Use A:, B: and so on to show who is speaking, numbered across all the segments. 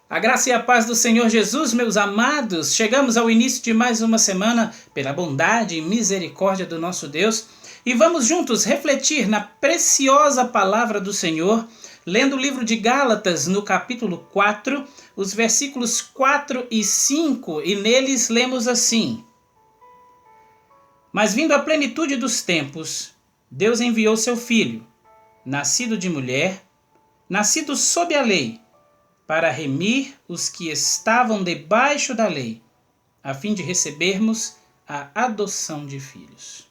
A: A graça e a paz do Senhor Jesus, meus amados, chegamos ao início de mais uma semana pela bondade e misericórdia do nosso Deus e vamos juntos refletir na preciosa palavra do Senhor, lendo o livro de Gálatas no capítulo 4, os versículos 4 e 5, e neles lemos assim: Mas vindo a plenitude dos tempos, Deus enviou seu Filho, nascido de mulher, nascido sob a lei, para remir os que estavam debaixo da lei, a fim de recebermos a adoção de filhos.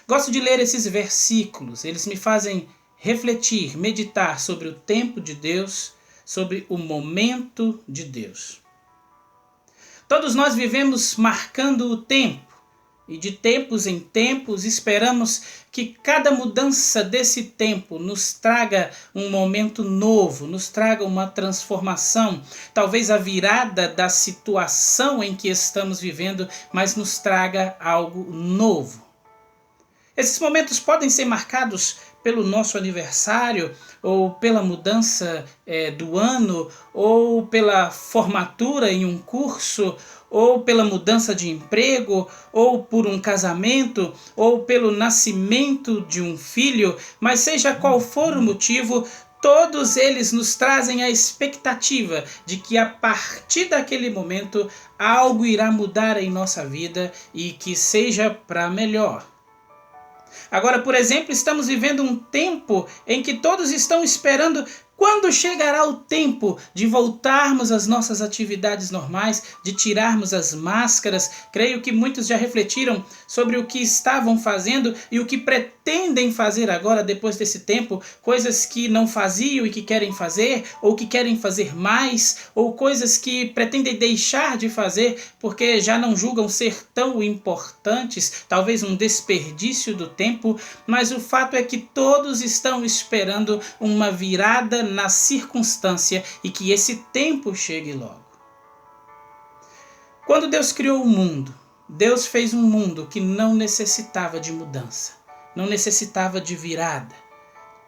A: Gosto de ler esses versículos, eles me fazem refletir, meditar sobre o tempo de Deus, sobre o momento de Deus. Todos nós vivemos marcando o tempo, e de tempos em tempos esperamos que cada mudança desse tempo nos traga um momento novo, nos traga uma transformação, talvez a virada da situação em que estamos vivendo, mas nos traga algo novo. Esses momentos podem ser marcados pelo nosso aniversário, ou pela mudança do ano, ou pela formatura em um curso, ou pela mudança de emprego, ou por um casamento, ou pelo nascimento de um filho, mas seja qual for o motivo, todos eles nos trazem a expectativa de que a partir daquele momento algo irá mudar em nossa vida e que seja para melhor. Agora, por exemplo, estamos vivendo um tempo em que todos estão esperando quando chegará o tempo de voltarmos às nossas atividades normais, de tirarmos as máscaras. Creio que muitos já refletiram sobre o que estavam fazendo e o que pretendem fazer agora depois desse tempo, coisas que não faziam e que querem fazer, ou que querem fazer mais, ou coisas que pretendem deixar de fazer porque já não julgam ser tão importantes, talvez um desperdício do tempo, mas o fato é que todos estão esperando uma virada na circunstância e que esse tempo chegue logo. Quando Deus criou o mundo, Deus fez um mundo que não necessitava de mudança, não necessitava de virada.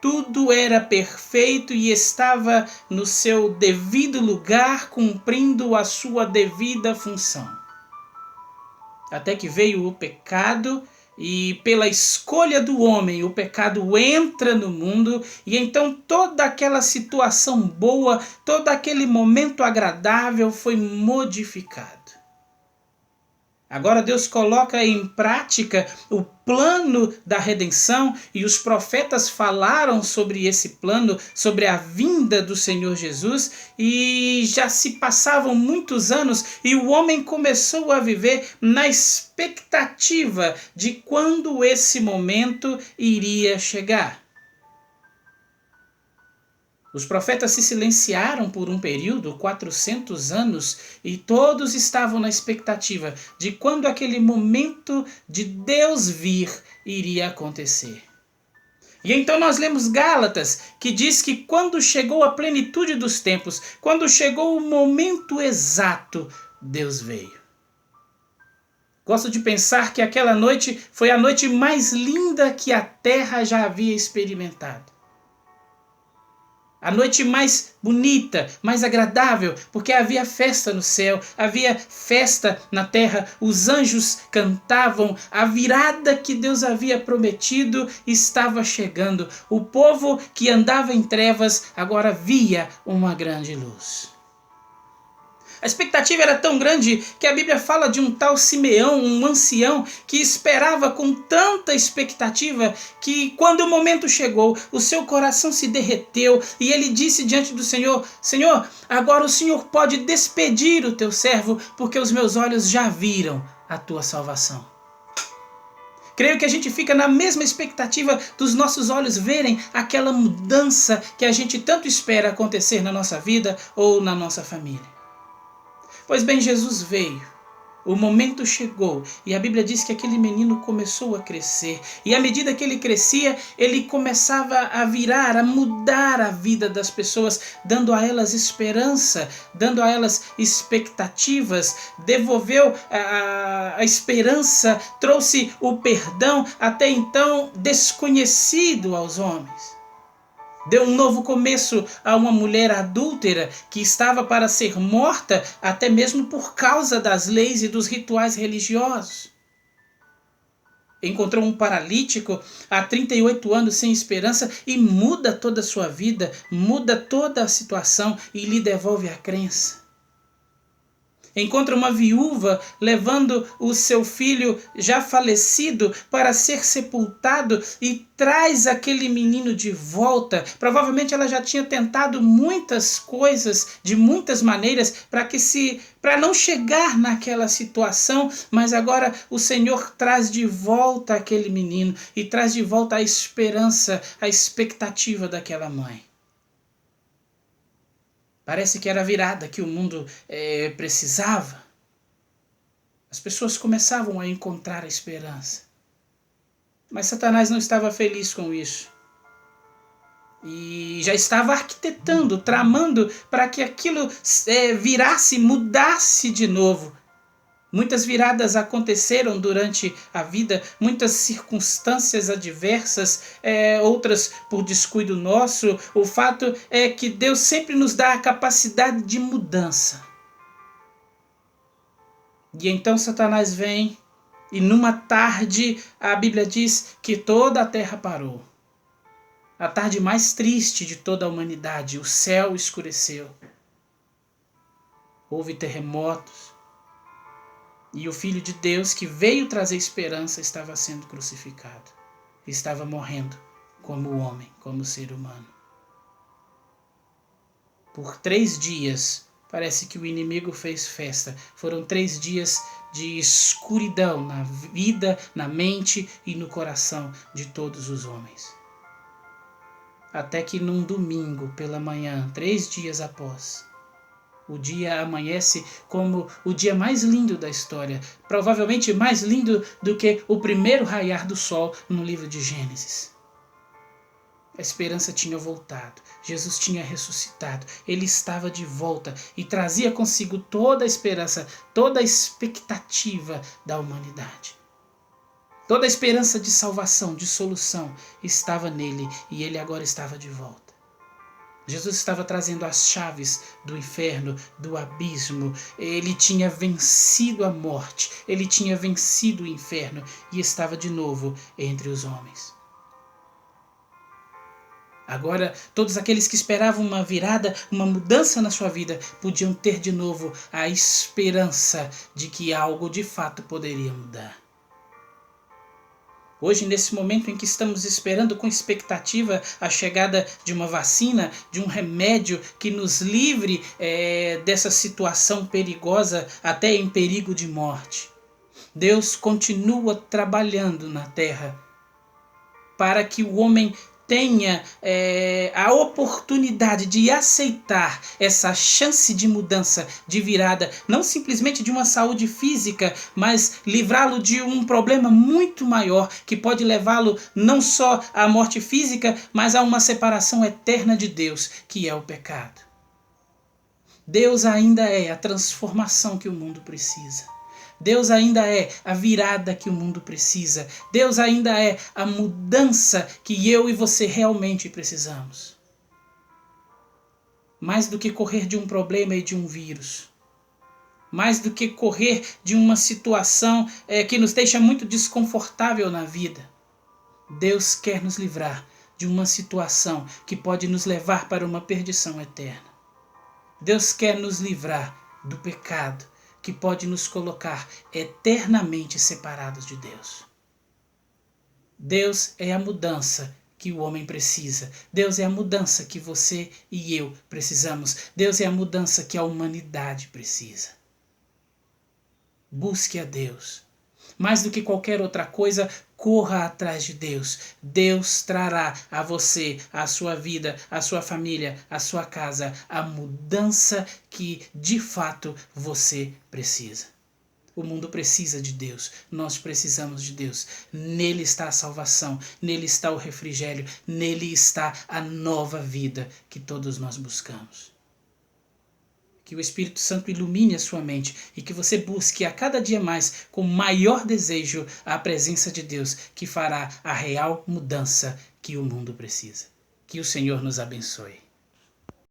A: Tudo era perfeito e estava no seu devido lugar, cumprindo a sua devida função. Até que veio o pecado, e pela escolha do homem, o pecado entra no mundo, e então toda aquela situação boa, todo aquele momento agradável foi modificado. Agora Deus coloca em prática o plano da redenção, e os profetas falaram sobre esse plano, sobre a vinda do Senhor Jesus, e já se passavam muitos anos e o homem começou a viver na expectativa de quando esse momento iria chegar. Os profetas se silenciaram por um período, 400 anos, e todos estavam na expectativa de quando aquele momento de Deus vir iria acontecer. E então nós lemos Gálatas, que diz que quando chegou a plenitude dos tempos, quando chegou o momento exato, Deus veio. Gosto de pensar que aquela noite foi a noite mais linda que a terra já havia experimentado. A noite mais bonita, mais agradável, porque havia festa no céu, havia festa na terra, os anjos cantavam, a virada que Deus havia prometido estava chegando. O povo que andava em trevas agora via uma grande luz. A expectativa era tão grande que a Bíblia fala de um tal Simeão, um ancião, que esperava com tanta expectativa que quando o momento chegou, o seu coração se derreteu e ele disse diante do Senhor: Senhor, agora o Senhor pode despedir o teu servo, porque os meus olhos já viram a tua salvação. Creio que a gente fica na mesma expectativa dos nossos olhos verem aquela mudança que a gente tanto espera acontecer na nossa vida ou na nossa família. Pois bem, Jesus veio, o momento chegou, e a Bíblia diz que aquele menino começou a crescer, e à medida que ele crescia, ele começava a virar, a mudar a vida das pessoas, dando a elas esperança, dando a elas expectativas, devolveu a esperança, trouxe o perdão até então desconhecido aos homens. Deu um novo começo a uma mulher adúltera que estava para ser morta até mesmo por causa das leis e dos rituais religiosos. Encontrou um paralítico há 38 anos sem esperança e muda toda a sua vida, muda toda a situação e lhe devolve a crença. Encontra uma viúva levando o seu filho já falecido para ser sepultado e traz aquele menino de volta. Provavelmente ela já tinha tentado muitas coisas, de muitas maneiras, para não chegar naquela situação, mas agora o Senhor traz de volta aquele menino e traz de volta a esperança, a expectativa daquela mãe. Parece que era a virada que o mundo precisava. As pessoas começavam a encontrar a esperança. Mas Satanás não estava feliz com isso. E já estava arquitetando, tramando para que aquilo virasse, mudasse de novo. Muitas viradas aconteceram durante a vida, muitas circunstâncias adversas, outras por descuido nosso. O fato é que Deus sempre nos dá a capacidade de mudança. E então Satanás vem e numa tarde a Bíblia diz que toda a terra parou. A tarde mais triste de toda a humanidade, o céu escureceu. Houve terremotos. E o Filho de Deus, que veio trazer esperança, estava sendo crucificado. Estava morrendo como homem, como ser humano. Por 3 dias, parece que o inimigo fez festa. Foram 3 dias de escuridão na vida, na mente e no coração de todos os homens. Até que num domingo pela manhã, 3 dias após, o dia amanhece como o dia mais lindo da história, provavelmente mais lindo do que o primeiro raiar do sol no livro de Gênesis. A esperança tinha voltado, Jesus tinha ressuscitado, ele estava de volta e trazia consigo toda a esperança, toda a expectativa da humanidade. Toda a esperança de salvação, de solução estava nele e ele agora estava de volta. Jesus estava trazendo as chaves do inferno, do abismo. Ele tinha vencido a morte, ele tinha vencido o inferno e estava de novo entre os homens. Agora, todos aqueles que esperavam uma virada, uma mudança na sua vida, podiam ter de novo a esperança de que algo de fato poderia mudar. Hoje, nesse momento em que estamos esperando com expectativa a chegada de uma vacina, de um remédio que nos livre dessa situação perigosa, até em perigo de morte, Deus continua trabalhando na terra para que o homem tenha a oportunidade de aceitar essa chance de mudança, de virada, não simplesmente de uma saúde física, mas livrá-lo de um problema muito maior, que pode levá-lo não só à morte física, mas a uma separação eterna de Deus, que é o pecado. Deus ainda é a transformação que o mundo precisa. Deus ainda é a virada que o mundo precisa. Deus ainda é a mudança que eu e você realmente precisamos. Mais do que correr de um problema e de um vírus. Mais do que correr de uma situação que nos deixa muito desconfortável na vida. Deus quer nos livrar de uma situação que pode nos levar para uma perdição eterna. Deus quer nos livrar do pecado, que pode nos colocar eternamente separados de Deus. Deus é a mudança que o homem precisa. Deus é a mudança que você e eu precisamos. Deus é a mudança que a humanidade precisa. Busque a Deus. Mais do que qualquer outra coisa, corra atrás de Deus. Deus trará a você, a sua vida, a sua família, a sua casa, a mudança que de fato você precisa. O mundo precisa de Deus, nós precisamos de Deus. Nele está a salvação, nele está o refrigério, nele está a nova vida que todos nós buscamos. Que o Espírito Santo ilumine a sua mente e que você busque a cada dia mais, com maior desejo, a presença de Deus, que fará a real mudança que o mundo precisa. Que o Senhor nos abençoe.